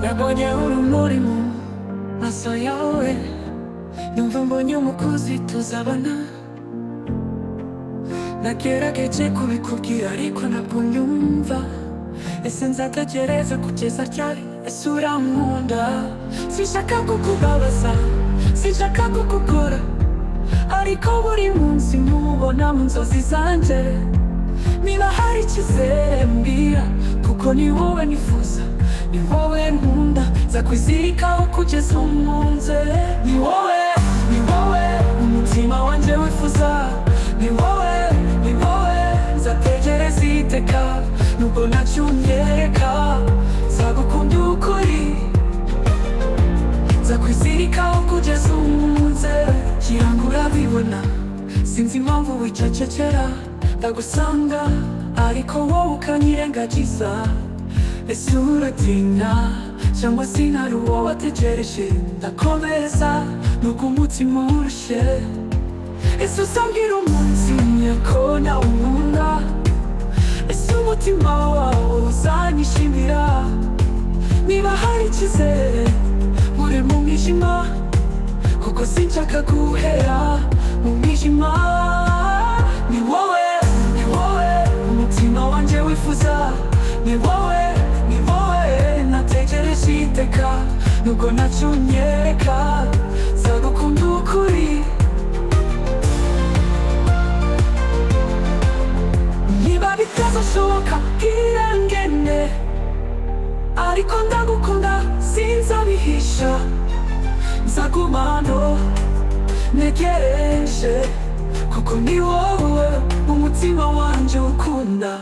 nabonye urumuri mu maso yawe, numva mbonye umukozi tuzabana. Nagerageje kubikubwira ariko ntabwo nyumva. Ese nzategereza kugeza ryari? Ese urankunda? Sinshaka kukubabaza, sinshaka kukugora, ariko buri munsi nkubona mu nzozi zanjye. Niba hari icyizere mbwira, kuko ni wowe nifuza, ni wowe nkunda, nzakwizirikaho kugeza umpunze. Ni wowe, ni wowe umutima wanjye wifuza, ni wowe, ni wowe nzategereza iteka. Nubwo ntacyo unyereka, nzagukunda ukuri, nzakwizirikaho kugeza umpunze. Ngira ngo urabibona, sinzi impamvu wicecekera. Ndagusanga ariko wowe ukanyirengagiza. Ese uratinya cyangwa sinari uwo wategereje? Ndakomeza nubwo umutima urushye. Ese uzambwira umunsi umwe ko nawe unkunda? Ese umutima wawe uzanyishimira? Niba hari icyizere uri mu mwijima, kuko sinshaka guhera mu mwijima. Ni wowe, ni wowe umutima wanjye wifuza, ni wowe, ni wowe nategereje iteka. Nubwo ntacyo unyereka, nzagukunda ukuri. Niba bitazashoboka bwira ngene, ariko ndagukunda sinzabihisha. Nzaguma hano ntegereje, kuko ni wowe umutima wanjye ukunda.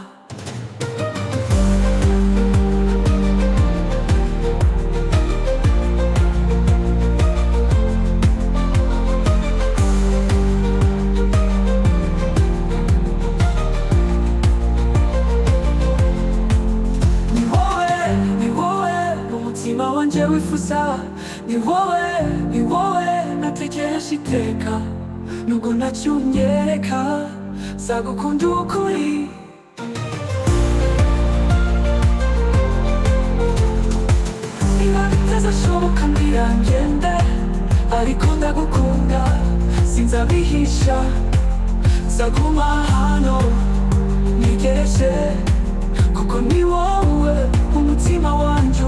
Ni wowe, ni wowe umutima wanjye wifuza, ni wowe, ni wowe nategereje iteka. Nubwo ntacyo unyereka, nzagukunda ukuri. Niba bitazashoboka mbwira ngende, ariko ndagukunda sinzabihisha. Nzaguma hano ntegereje, kuko ni wowe umutima wanjye